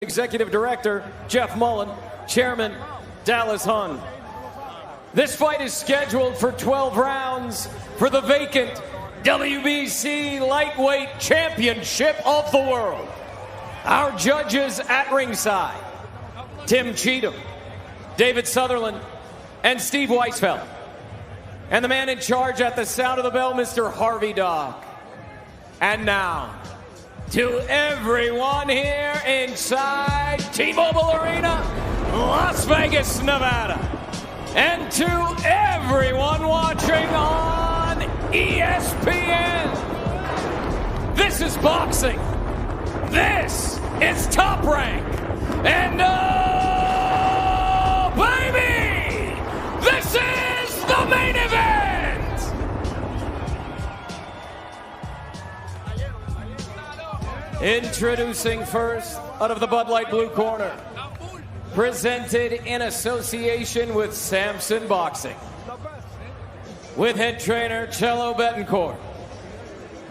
Executive Director, Jeff Mullen, Chairman, Dallas Hunn. This fight is scheduled for 12 rounds for the vacant WBC Lightweight Championship of the World. Our judges at ringside, Tim Cheatham, David Sutherland, and Steve Weisfeld. And the man in charge at the sound of the bell, Mr. Harvey Dock. And now, to everyone here inside T-Mobile Arena, Las Vegas, Nevada. And to everyone watching on ESPN. This is boxing. This is Top Rank. And oh, baby, this is the main event. Introducing first, out of the Bud Light blue corner, presented in association with Samson Boxing, with head trainer Cello Betancourt.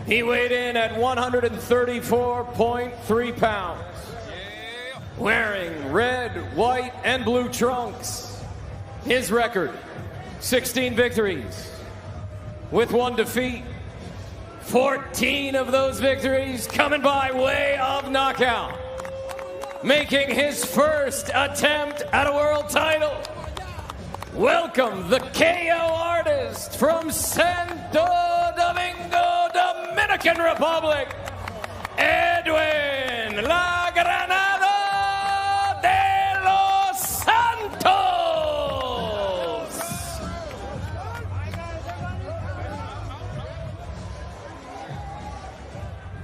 He weighed in at 134.3 pounds, wearing red, white, and blue trunks. His record, 16 victories, with 1 defeat. 14 of those victories coming by way of knockout. Making his first attempt at a world title. Welcome the KO artist from Santo Domingo, Dominican Republic, Edwin La Granada de los Santos.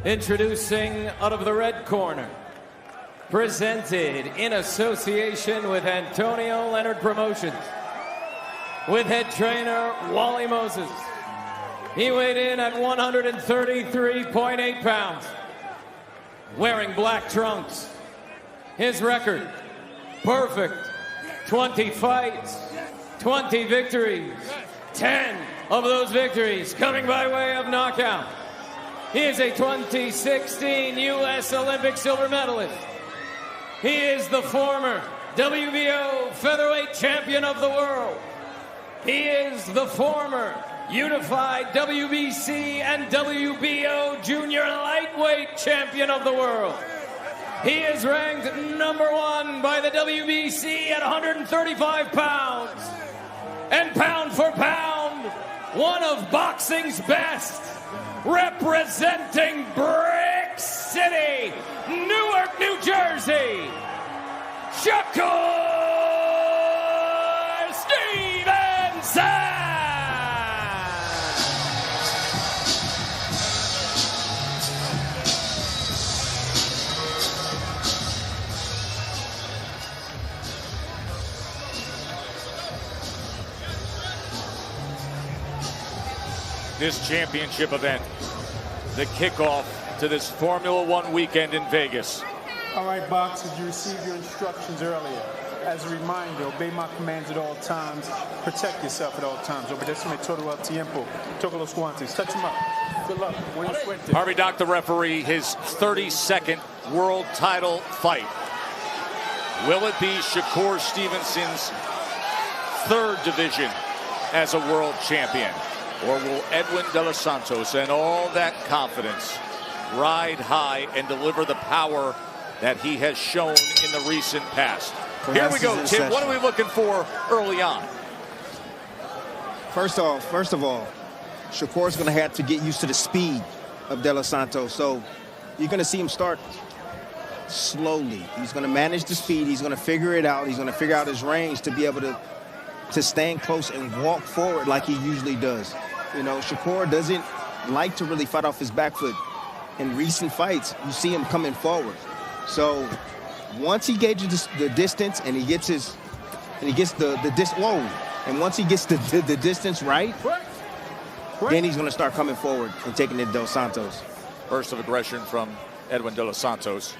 Introducing out of the red corner, presented in association with Antonio Leonard Promotions, with head trainer Wally Moses. He weighed in at 133.8 pounds, wearing black trunks. His record, perfect, 20 fights, 20 victories, 10 of those victories coming by way of knockout. He is a 2016 U.S. Olympic silver medalist. He is the former WBO featherweight champion of the world. He is the former unified WBC and WBO junior lightweight champion of the world. He is ranked #1 by the WBC at 135 pounds. And pound for pound, one of boxing's best. Representing Brick City, Newark, New Jersey, Shakur Stevenson! This championship event, the kickoff to this Formula One weekend in Vegas. All right, boxers, you received your instructions earlier. As a reminder, obey my commands at all times. Protect yourself at all times. Obedeceme todo el tiempo. Toca los guantes. Touch them up. Good luck. When you sweat. Harvey Dock, the referee, his 32nd world title fight. Will it be Shakur Stevenson's 3rd division as a world champion? Or will Edwin de los Santos and all that confidence ride high and deliver the power that he has shown in the recent past? Here we go, Tim. What are we looking for early on? First of all, Shakur's going to have to get used to the speed of De Los Santos. So you're going to see him start slowly. He's going to manage the speed. He's going to figure it out. He's going to figure out his range to be able to stand close and walk forward like he usually does. You know, Shakur doesn't like to really fight off his back foot. In recent fights, you see him coming forward. So once he gauges the distance and he gets the distance right, then he's going to start coming forward and taking it to Dos Santos. Burst of aggression from Edwin de los Santos.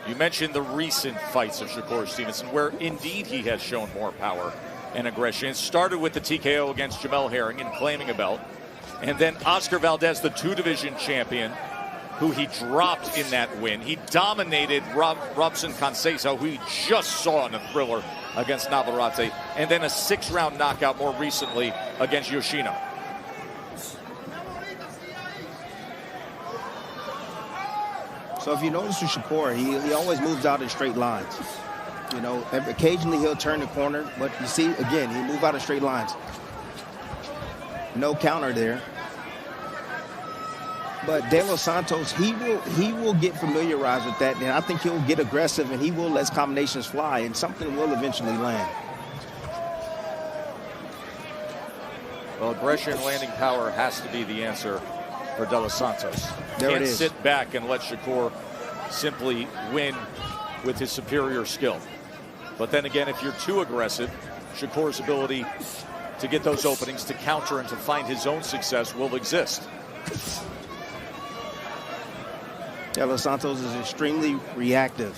You mentioned the recent fights of Shakur Stevenson, where indeed he has shown more power and aggression. It started with the TKO against Jamel Herring in claiming a belt. And then Oscar Valdez, the 2-division champion, who he dropped in that win. He dominated Robson Conceição, who he just saw in a thriller against Navarrete, and then a 6-round knockout more recently against Yoshino. So if you notice with Shakur, he always moves out in straight lines. You know, occasionally he'll turn the corner, but you see, again, he move out in straight lines. No counter there. But De Los Santos, he will get familiarized with that, and I think he'll get aggressive, and he will let combinations fly, and something will eventually land. Well, aggression and landing power has to be the answer for De Los Santos. There Can't it is. sit back and let Shakur simply win with his superior skill. But then again, if you're too aggressive, Shakur's ability to get those openings, to counter and to find his own success will exist. De Los Santos is extremely reactive.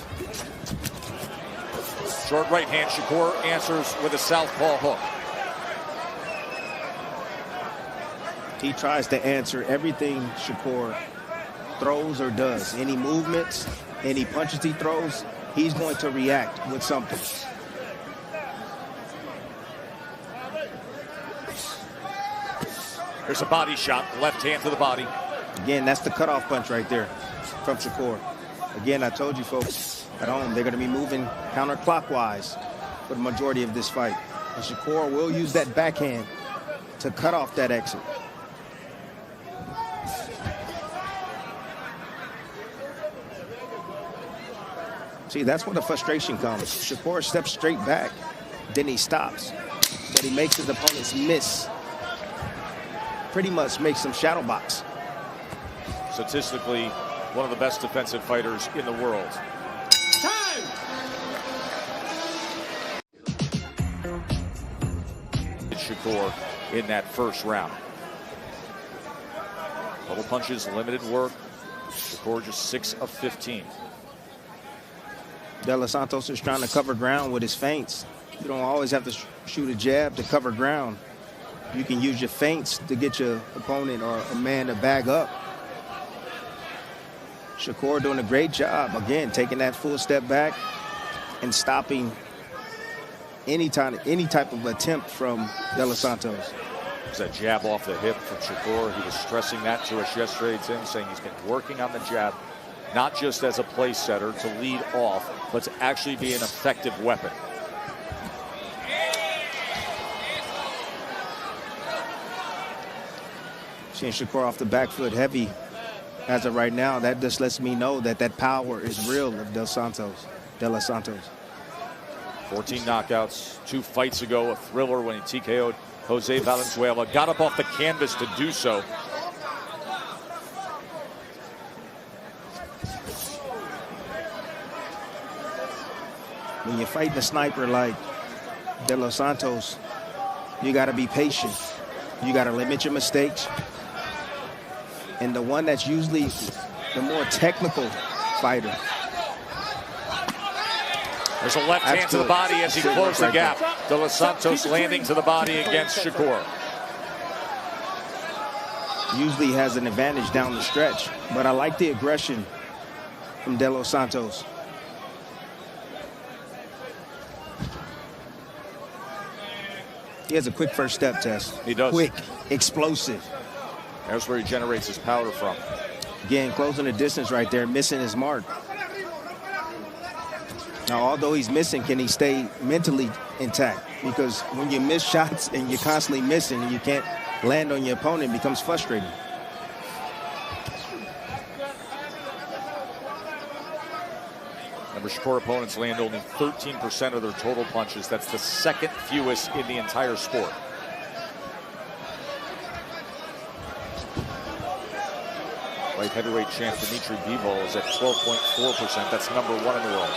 Short right hand, Shakur answers with a southpaw hook. He tries to answer everything Shakur throws or does. Any movements, any punches he throws, he's going to react with something. There's a body shot, left hand to the body. Again, that's the cutoff punch right there from Shakur. Again, I told you folks at home, they're going to be moving counterclockwise for the majority of this fight. And Shakur will use that backhand to cut off that exit. See, that's where the frustration comes. Shakur steps straight back, then he stops. But he makes his opponents miss. Pretty much makes them shadow box. Statistically, one of the best defensive fighters in the world. Time! Shakur in that first round. Double punches, limited work. Shakur just 6 of 15. De Los Santos is trying to cover ground with his feints. You don't always have to shoot a jab to cover ground. You can use your feints to get your opponent or a man to bag up. Shakur doing a great job, again, taking that full step back and stopping any type of attempt from De Los Santos. There's that jab off the hip from Shakur. He was stressing that to us yesterday, Tim, saying he's been working on the jab, not just as a place setter to lead off, but to actually be an effective weapon. Seeing Shakur off the back foot heavy as of right now, that just lets me know that that power is real of De Los Santos. 14 knockouts, 2 fights ago, a thriller when he TKO'd Jose Valenzuela. Got up off the canvas to do so. When you're fighting a sniper like De Los Santos, you got to be patient. You got to limit your mistakes. And the one that's usually the more technical fighter. There's a left hand to the body as he closed the gap. De Los Santos landing to the body against Shakur. Usually has an advantage down the stretch, but I like the aggression from De Los Santos. He has a quick first step, Tess. He does. Quick, explosive. There's where he generates his power from. Again, closing the distance right there, missing his mark. Now, although he's missing, can he stay mentally intact? Because when you miss shots and you're constantly missing and you can't land on your opponent, it becomes frustrating. Remember, Shakur opponents land only 13% of their total punches. That's the second fewest in the entire sport. Light heavyweight champ Dimitri Bivol is at 12.4%. That's number 1 in the world.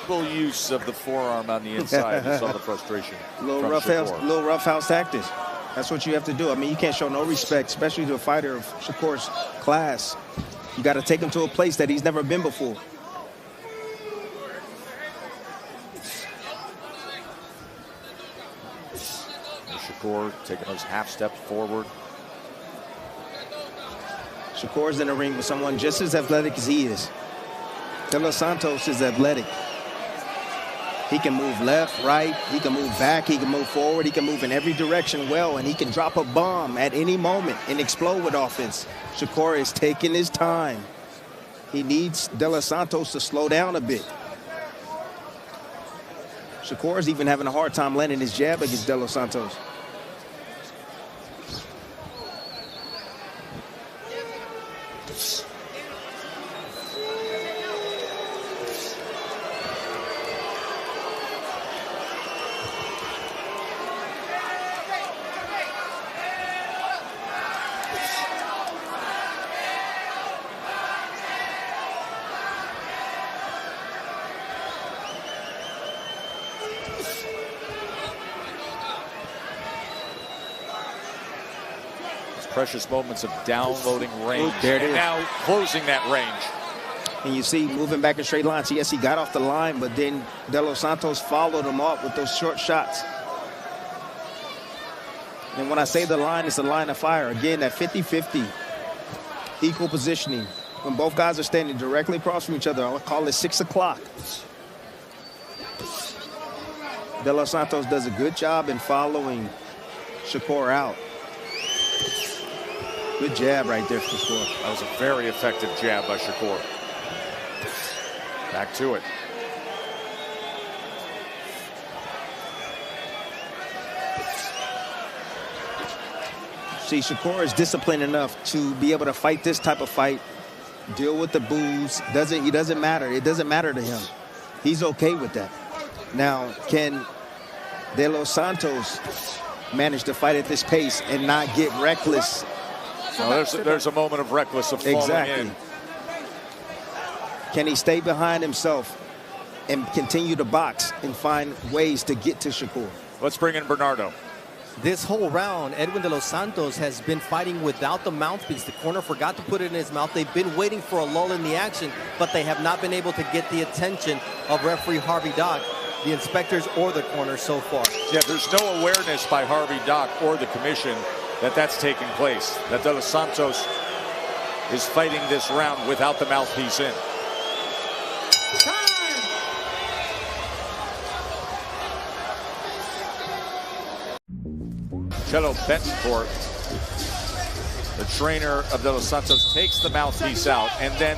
tactical use of the forearm on the inside. You saw the frustration. Little roughhouse tactics. That's what you have to do. I mean, you can't show no respect, especially to a fighter of Shakur's class. You got to take him to a place that he's never been before. Shakur taking those half steps forward. Shakur's in the ring with someone just as athletic as he is. De Los Santos is athletic. He can move left, right, he can move back, he can move forward, he can move in every direction well, and he can drop a bomb at any moment and explode with offense. Shakur is taking his time. He needs De Los Santos to slow down a bit. Shakur is even having a hard time landing his jab against De Los Santos. Precious moments of downloading range. There it is. And now closing that range. And you see, moving back in straight lines. Yes, he got off the line, but then De Los Santos followed him up with those short shots. And when I say the line, it's the line of fire. Again, that 50-50, equal positioning. When both guys are standing directly across from each other, I'll call it 6 o'clock. De Los Santos does a good job in following Shakur out. Good jab right there for Shakur. That was a very effective jab by Shakur. Back to it. See, Shakur is disciplined enough to be able to fight this type of fight, deal with the boos. He doesn't matter. It doesn't matter to him. He's okay with that. Now, can De Los Santos manage to fight at this pace and not get reckless? There's a moment of reckless of falling in. Can he stay behind himself and continue to box and find ways to get to Shakur? Let's bring in Bernardo. This whole round, Edwin De Los Santos has been fighting without the mouthpiece. The corner forgot to put it in his mouth. They've been waiting for a lull in the action, but they have not been able to get the attention of referee Harvey Dock, the inspectors, or the corner so far. Yeah, there's no awareness by Harvey Dock or the commission that that's taking place, that De Los Santos is fighting this round without the mouthpiece in. Cello Betancourt, the trainer of De Los Santos, takes the mouthpiece out, and then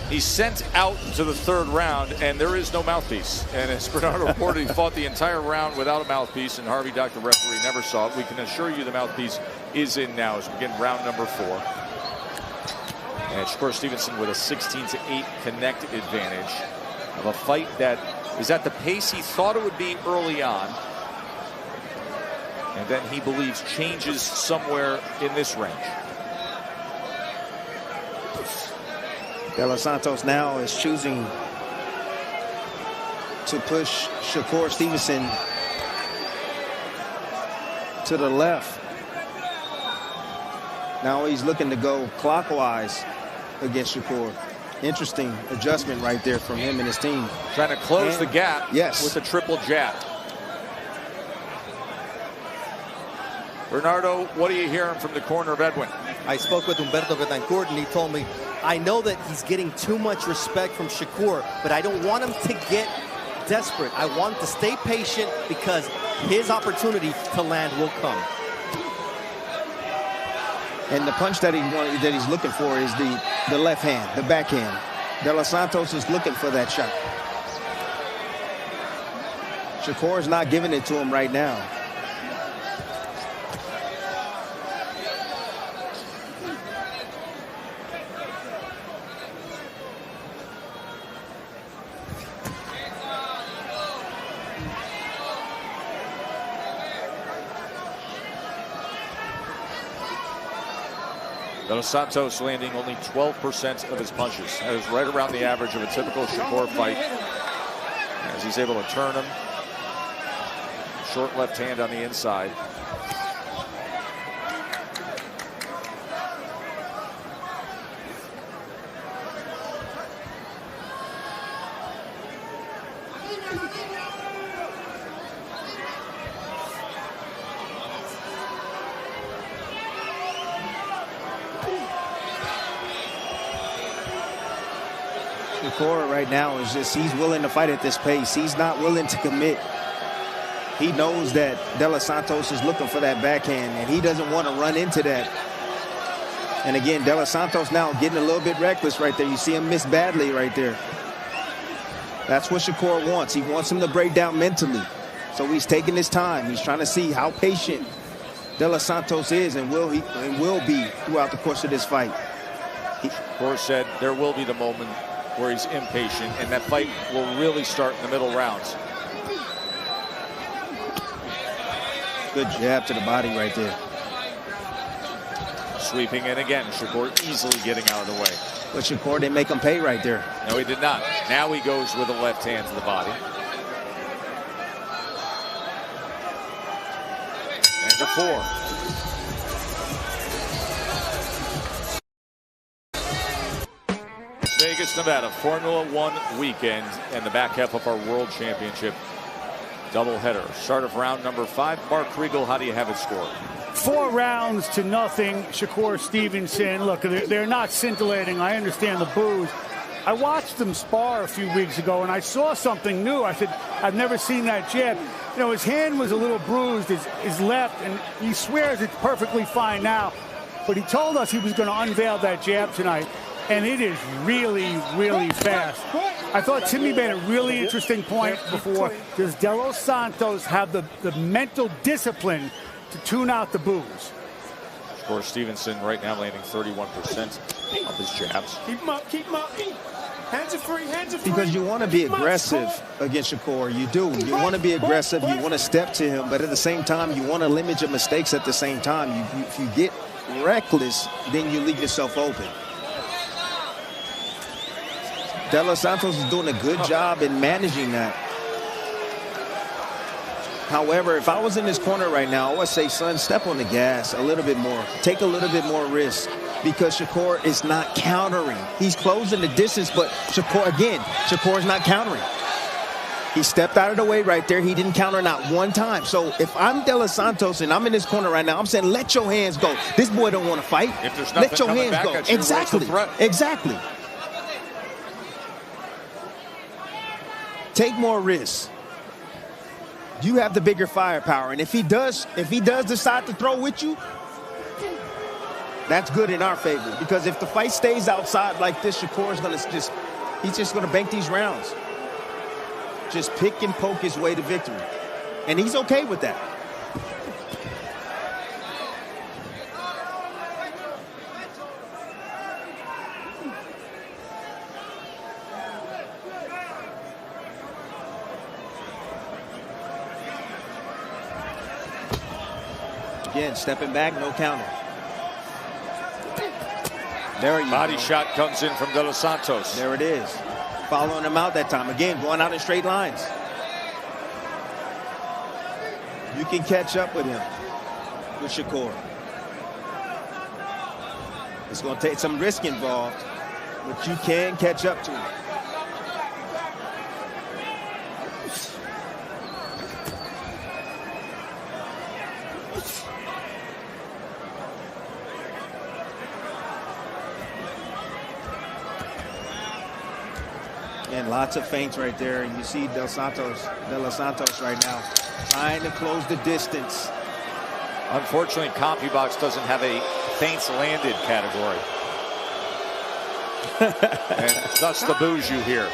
he's sent out to the third round, and there is no mouthpiece. And as Bernardo reported, he fought the entire round without a mouthpiece, and Harvey Dock, the referee, never saw it. We can assure you the mouthpiece is in now as we begin round number 4. And Shakur Stevenson with a 16-8 connect advantage of a fight that is at the pace he thought it would be early on. And then he believes changes somewhere in this range. De Los Santos now is choosing to push Shakur Stevenson to the left. Now he's looking to go clockwise against Shakur. Interesting adjustment right there from him and his team. Trying to close the gap with a triple jab. Bernardo, what are you hearing from the corner of Edwin? I spoke with Humberto Betancourt, and he told me, I know that he's getting too much respect from Shakur, but I don't want him to get desperate. I want him to stay patient because his opportunity to land will come. And the punch that he's looking for is the left hand, the backhand. De Los Santos is looking for that shot. Shakur is not giving it to him right now. De Los Santos landing only 12% of his punches. That is right around the average of a typical Shakur fight. as he's able to turn him. Short left hand on the inside. Shakur right now is just, he's willing to fight at this pace. He's not willing to commit. He knows that De Los Santos is looking for that backhand, and he doesn't want to run into that. And again, De Los Santos now getting a little bit reckless right there. You see him miss badly right there. That's what Shakur wants. He wants him to break down mentally. So he's taking his time. He's trying to see how patient De Los Santos is and will be throughout the course of this fight. Shakur said there will be the moment where he's impatient, and that fight will really start in the middle rounds. Good jab to the body right there. Sweeping in again. Shakur easily getting out of the way. But Shakur didn't make him pay right there. No, he did not. Now he goes with a left hand to the body. And the 4. Vegas, Nevada, Formula One weekend and the back half of our World Championship doubleheader. Start of round number 5. Mark Kriegel, how do you have it scored? 4 rounds to nothing. Shakur Stevenson. Look, they're not scintillating. I understand the boos. I watched them spar a few weeks ago, and I saw something new. I said, I've never seen that jab. You know, his hand was a little bruised, his left, and he swears it's perfectly fine now. But he told us he was going to unveil that jab tonight. And it is really, really fast. I thought Timmy made a really interesting point before. Does De Los Santos have the mental discipline to tune out the boos? Shakur Stevenson right now landing 31% of his jabs. Keep him up, keep him up. Hands are free, hands are free. Because you want to be aggressive against Shakur. You do. You want to be aggressive. You want to step to him. But at the same time, you want to limit your mistakes at the same time. If you get reckless, then you leave yourself open. De Los Santos is doing a good job in managing that. However, if I was in his corner right now, I would say, son, step on the gas a little bit more. Take a little bit more risk, because Shakur is not countering. He's closing the distance, but Shakur is not countering. He stepped out of the way right there. He didn't counter not one time. So if I'm De Los Santos and I'm in this corner right now, I'm saying, let your hands go. This boy don't want to fight. If there's nothing let your coming hands back go. at you, Exactly. what's the threat? Exactly. Take more risks. You have the bigger firepower, and if he does decide to throw with you, that's good in our favor. Because if the fight stays outside like this, Shakur is he's just gonna bank these rounds. Just pick and poke his way to victory, and he's okay with that. Again, stepping back, no counter. There you go. Body shot comes in from De Los Santos. There it is. Following him out that time. Again, going out in straight lines. You can catch up with him, with Shakur. It's going to take some risk involved, but you can catch up to him. And lots of feints right there. And you see De Los Santos right now trying to close the distance. Unfortunately, CompuBox doesn't have a feints landed category. And thus the boos you hear.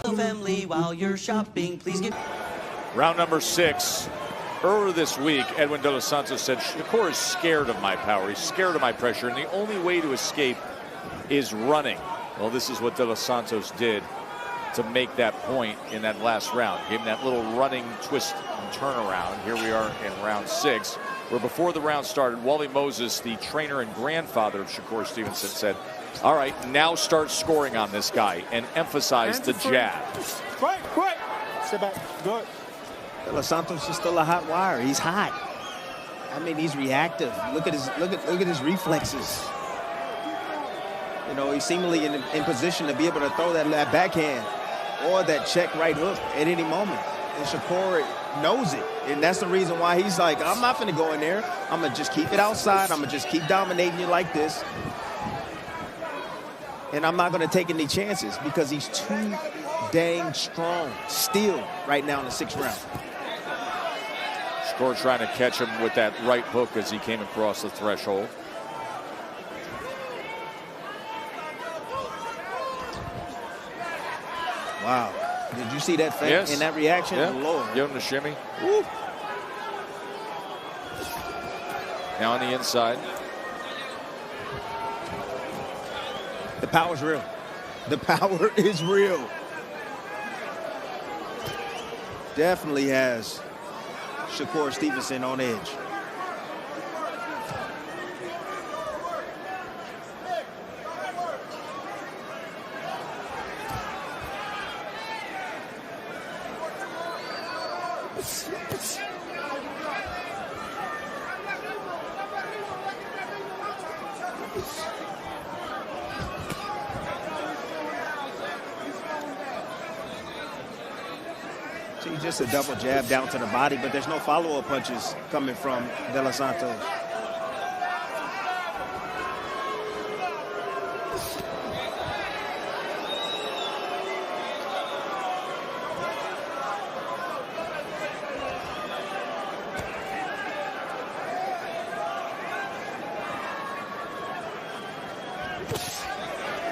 Family, while you're shopping, please get... Round number 6. Earlier this week, Edwin De Los Santos said, Shakur is scared of my power. He's scared of my pressure, and the only way to escape is running. Well, this is what De Los Santos did to make that point in that last round. Gave him that little running twist and turnaround. Here we are in round 6, where before the round started, Wally Moses, the trainer and grandfather of Shakur Stevenson, said, All right, now start scoring on this guy and emphasize the jab. Right. Step back. Good. De Los Santos is still a hot wire. He's hot. I mean, he's reactive. Look at his reflexes. You know, he's seemingly in position to be able to throw that backhand or that check right hook at any moment. And Shakur knows it. And that's the reason why he's like, I'm not going to go in there. I'm going to just keep it outside. I'm going to just keep dominating you like this. And I'm not going to take any chances because he's too dang strong still right now in the 6th round. Shakur trying to catch him with that right hook as he came across the threshold. Wow. Did you see that feint Yes. and that reaction? Yeah. Lord. Give him the shimmy. Woo. Now on the inside. The power's real. The power is real. Definitely has Shakur Stevenson on edge. See, just a double jab down to the body, but there's no follow-up punches coming from De Los Santos.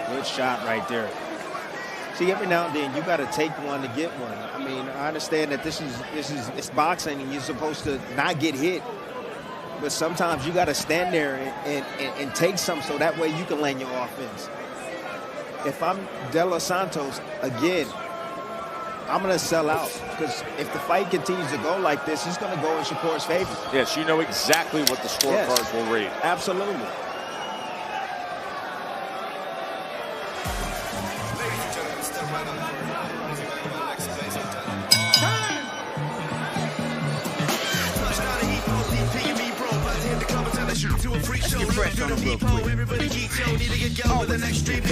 Good shot right there. See, every now and then you got to take one to get one. I mean, I understand that this is it's boxing and you're supposed to not get hit, but sometimes you got to stand there and take some so that way you can land your offense. If I'm De Los Santos again, I'm going to sell out because if the fight continues to go like this, it's going to go in Shakur's favor. Yes, you know exactly what the scorecards will read. Absolutely. Everybody geek, yo, need to get going with the next stream.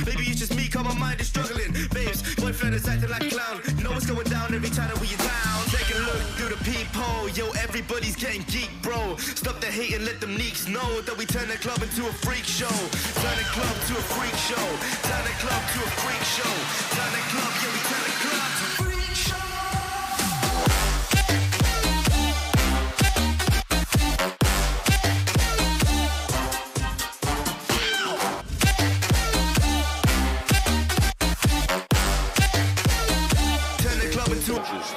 Maybe it's just me, cause my mind is struggling. Babes, boyfriend is acting like a clown. Know what's going down every time that we are down. Take a look through the peephole. Yo, everybody's getting geek, bro. Stop the hate and let them neeks know that we turn the club into a freak show. Turn the club to a freak show. Turn the club to a freak show. Turn the club, yeah, we turn the club to a freak show.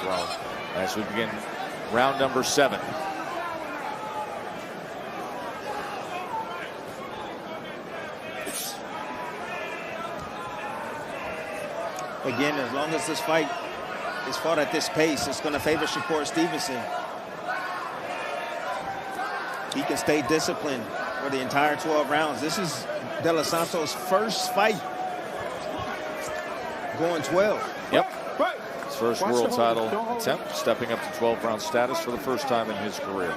Thrown as we begin round number 7. Again, as long as this fight is fought at this pace, it's going to favor Shakur Stevenson. He can stay disciplined for the entire 12 rounds. This is De Los Santos' first fight going 12. Yep. His first world title attempt, stepping up to 12-round status for the first time in his career.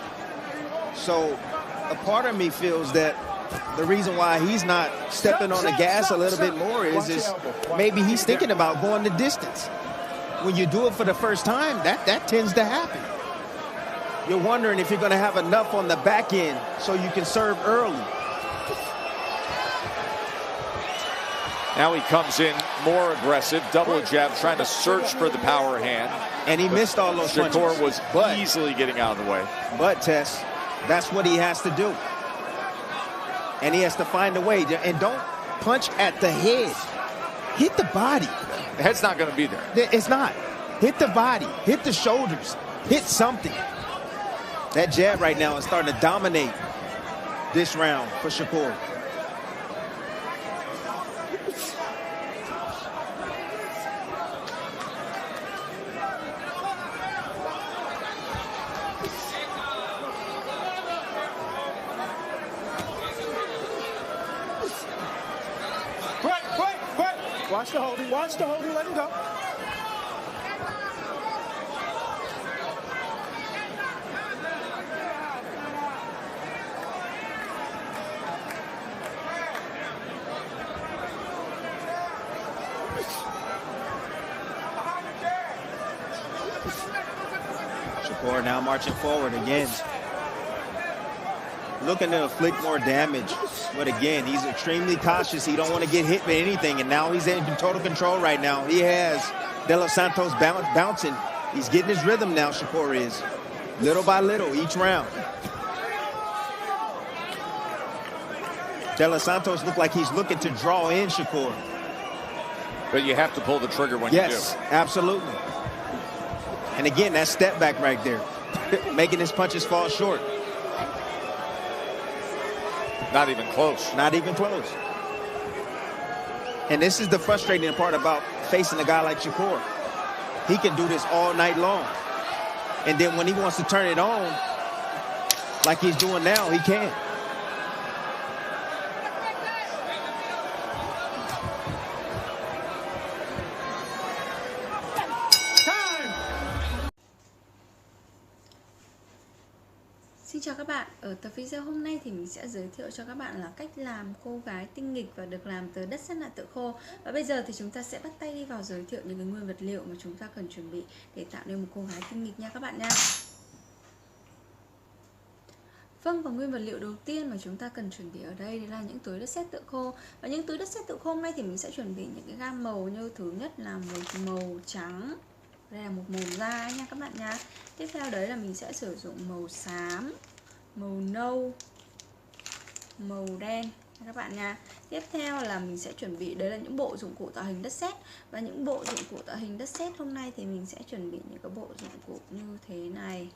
So a part of me feels that the reason why he's not stepping on the gas a little bit more is maybe he's thinking about going the distance. When you do it for the first time, that tends to happen. You're wondering if you're going to have enough on the back end so you can serve early. Now he comes in more aggressive, double jab, trying to search for the power hand. And he missed all those punches. Shakur was easily getting out of the way. But, Tess, that's what he has to do. And he has to find a way. And don't punch at the head. Hit the body. The head's not going to be there. It's not. Hit the body. Hit the shoulders. Hit something. That jab right now is starting to dominate this round for Shakur. Watch the holding. Watch the holding. Let him go. Shakur now marching forward again. Looking to inflict more damage. But again, he's extremely cautious. He don't want to get hit with anything. And now he's in total control right now. He has De Los Santos bouncing. He's getting his rhythm now, Shakur is. Little by little, each round. De Los Santos look like he's looking to draw in Shakur. But you have to pull the trigger when you do. Yes, absolutely. And again, that step back right there. Making his punches fall short. Not even close. Not even close. And this is the frustrating part about facing a guy like Shakur. He can do this all night long. And then when he wants to turn it on, like he's doing now, he can. Xin chào các bạn, ở tập video hôm nay thì mình sẽ giới thiệu cho các bạn là cách làm cô gái tinh nghịch và được làm từ đất sét nạ tự khô. Và bây giờ thì chúng ta sẽ bắt tay đi vào giới thiệu những cái nguyên vật liệu mà chúng ta cần chuẩn bị để tạo nên một cô gái tinh nghịch nha các bạn nha. Vâng, và nguyên vật liệu đầu tiên mà chúng ta cần chuẩn bị ở đây là những túi đất sét tự khô. Và những túi đất sét tự khô hôm nay thì mình sẽ chuẩn bị những cái gam màu như thứ nhất là một màu trắng. Đây là một màu da nha các bạn nha. Tiếp theo đấy là mình sẽ sử dụng màu xám, màu nâu, màu đen nha các bạn nha. Tiếp theo là mình sẽ chuẩn bị đấy là những bộ dụng cụ tạo hình đất sét. Và những bộ dụng cụ tạo hình đất sét hôm nay thì mình sẽ chuẩn bị những cái bộ dụng cụ như thế này.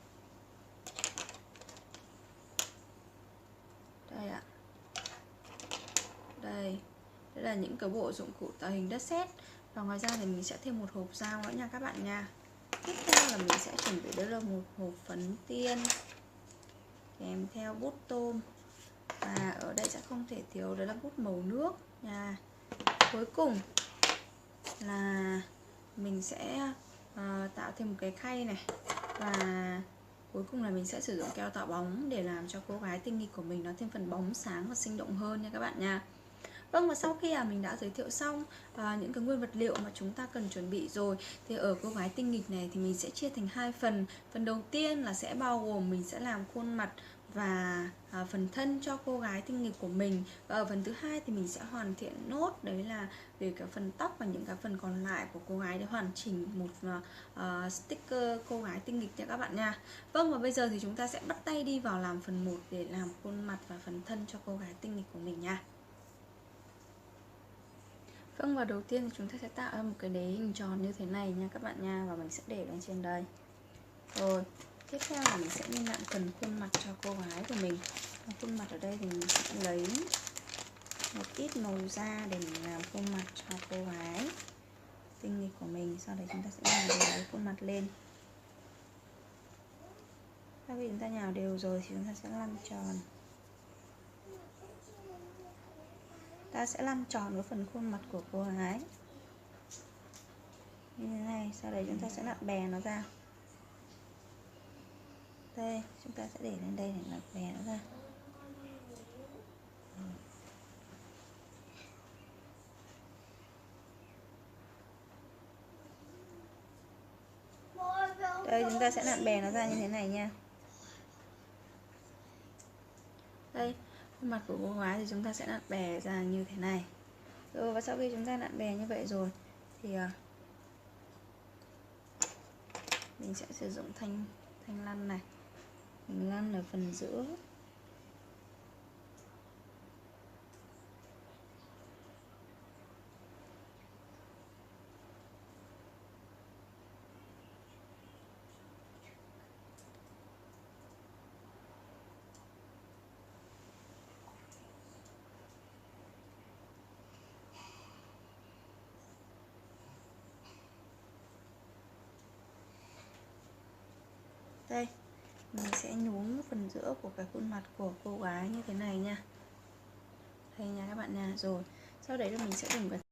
Đây ạ. Đây là những cái bộ dụng cụ tạo hình đất sét. Và ngoài ra thì mình sẽ thêm một hộp dao nữa nha các bạn nha. Tiếp theo là mình sẽ chuẩn bị đó là một hộp phấn tiên kèm theo bút tôm. Và ở đây sẽ không thể thiếu đó là bút màu nước nha. Cuối cùng là mình sẽ tạo thêm một cái khay này. Và cuối cùng là mình sẽ sử dụng keo tạo bóng để làm cho cô gái tinh nghịch của mình nó thêm phần bóng sáng và sinh động hơn nha các bạn nha. Vâng, và sau khi mình đã giới thiệu xong những cái nguyên vật liệu mà chúng ta cần chuẩn bị rồi, thì ở cô gái tinh nghịch này thì mình sẽ chia thành hai phần. Phần đầu tiên là sẽ bao gồm mình sẽ làm khuôn mặt và phần thân cho cô gái tinh nghịch của mình. Và ở phần thứ hai thì mình sẽ hoàn thiện nốt, đấy là về cái phần tóc và những cái phần còn lại của cô gái để hoàn chỉnh một sticker cô gái tinh nghịch nha các bạn nha. Vâng, và bây giờ thì chúng ta sẽ bắt tay đi vào làm phần 1 để làm khuôn mặt và phần thân cho cô gái tinh nghịch của mình nha. Vâng, và đầu tiên thì chúng ta sẽ tạo ra một cái đế hình tròn như thế này nha các bạn nha. Và mình sẽ để lên trên đây. Rồi, tiếp theo là mình sẽ nhân lại phần khuôn mặt cho cô gái của mình. Và khuôn mặt ở đây thì mình sẽ lấy một ít màu da để mình làm khuôn mặt cho cô gái tinh nghịch của mình. Sau đấy chúng ta sẽ nhào đều khuôn mặt lên. Sau khi chúng ta nhào đều rồi thì chúng ta sẽ lăn tròn. Ta sẽ lăn tròn cái phần khuôn mặt của cô gái như thế này. Sau đấy chúng ta sẽ nặn bè nó ra. Đây, chúng ta sẽ để lên đây để nặn bè nó ra. Đây, chúng ta sẽ nặn bè nó ra như thế này nha. Đây, khuôn mặt của cô gái thì chúng ta sẽ nặn bè ra như thế này. Rồi, và sau khi chúng ta nặn bè như vậy rồi thì mình sẽ sử dụng thanh lăn này. Mình lăn ở phần giữa. Đây, mình sẽ nhúng phần giữa của cái khuôn mặt của cô gái như thế này nha. Đây nha các bạn nha. Rồi, sau đấy là mình sẽ dùng cái